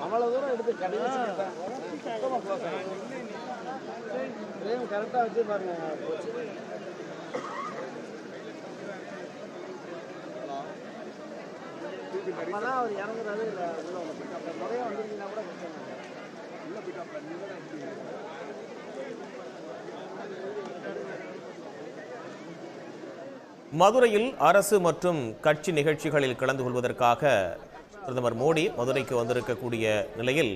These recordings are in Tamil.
அவ்வளோ தூரம் எடுத்து கடைசி கரெக்டாக வச்சு பாருங்க. அப்பதான் அவர் இறங்குறாரு. இல்லை உள்ள அப்போ முறையாக வந்துருந்தீங்கன்னா கூட உள்ள போயிட்டு மதுரையில் அரசு மற்றும் கட்சி நிகழ்ச்சிகளில் கலந்து கொள்வதற்காக பிரதமர் மோடி மதுரைக்கு வந்திருக்கக்கூடிய நிலையில்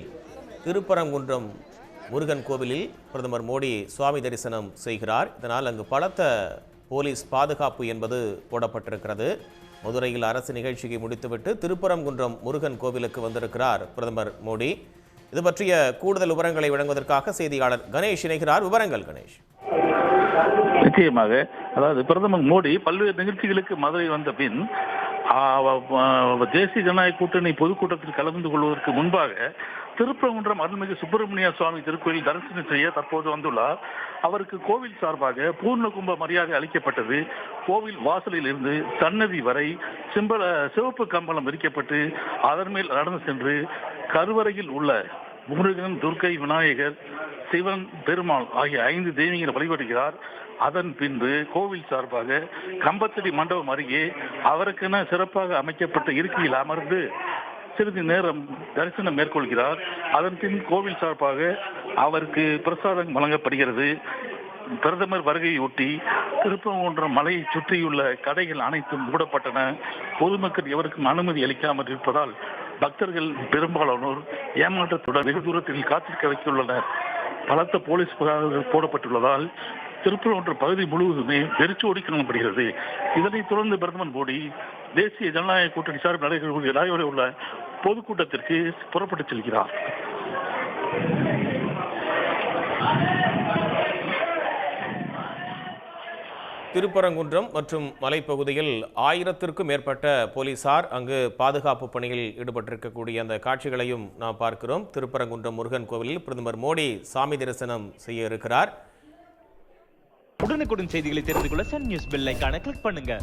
திருப்பரங்குன்றம் முருகன் கோவிலில் பிரதமர் மோடி சுவாமி தரிசனம் செய்கிறார். இதனால் அங்கு பலத்த போலீஸ் பாதுகாப்பு என்பது போடப்பட்டிருக்கிறது. மதுரையில் அரசு நிகழ்ச்சியை முடித்துவிட்டு திருப்பரங்குன்றம் முருகன் கோவிலுக்கு வந்திருக்கிறார் பிரதமர் மோடி. இது பற்றிய கூடுதல் விவரங்களை வழங்குவதற்காக செய்தியாளர் கணேஷ் இணைகிறார். விவரங்கள் கணேஷ். நிச்சயமாக, அதாவது பிரதமர் மோடி பல்வேறு நிகழ்ச்சிகளுக்கு மதுரை வந்த பின் தேசிய ஜனநாயக கூட்டணி பொதுக்கூட்டத்தில் கலந்து கொள்வதற்கு முன்பாக திருப்பரங்குன்றம் அருள்மிகு சுப்பிரமணிய சுவாமி திருக்கோயில் தரிசனம் செய்ய தற்போது வந்துள்ளார். அவருக்கு கோவில் சார்பாக பூர்ண கும்ப மரியாதை அளிக்கப்பட்டது. கோவில் வாசலில் இருந்து சன்னதி வரை சிவப்பு கம்பளம் விரிக்கப்பட்டு அதன் மேல் நடந்து சென்று கருவறையில் உள்ள முருகன், துர்க்கை, விநாயகர், சிவன், பெருமாள் ஆகிய 5 தெய்வங்களை வழிபடுகிறார். அதன் பின்பு கோவில் சார்பாக கம்பத்தடி மண்டபம் அருகே அவருக்கென சிறப்பாக அமைக்கப்பட்ட இருக்கையில் அமர்ந்து சிறிது நேரம் தரிசனம் மேற்கொள்கிறார். அதன் பின் கோவில் சார்பாக அவருக்கு பிரசாதம் வழங்கப்படுகிறது. பிரதமர் வருகையொட்டி திருப்பரங்குன்றம் மலையை சுற்றியுள்ள கடைகள் அனைத்தும் மூடப்பட்டன. பொதுமக்கள் எவருக்கும் அனுமதி அளிக்காமல் இருப்பதால் பக்தர்கள் பெரும்பாலானோர் ஏமாற்றத்துடன் வெகு தூரத்தில் காத்திருக்க வைத்துள்ளனர். பலத்த போலீஸ் போடப்பட்டுள்ளதால் திருப்பரங்குன்றம் பகுதி முழுவதுமே வெறிச்சோடி காணப்படுகிறது. இதனைத் தொடர்ந்து பிரதமர் மோடி தேசிய ஜனநாயக கூட்டணி சார்பில் நடைபெற உள்ள பொதுக்கூட்டத்திற்கு புறப்பட்டுச் செல்கிறார். திருப்பரங்குன்றம் மற்றும் மலைப்பகுதியில் 1000த்திற்கும் மேற்பட்ட போலீசார் அங்கு பாதுகாப்பு பணியில் ஈடுபட்டிருக்கக்கூடிய அந்த காட்சிகளையும் நாம் பார்க்கிறோம். திருப்பரங்குன்றம் முருகன் கோவிலில் பிரதமர் மோடி சாமி தரிசனம் செய்ய இருக்கிறார். உடனுக்குடன் செய்திகளை தெரிந்து கொள்ள சன் நியூஸ் பெல் ஐகானை கிளிக் பண்ணுங்க.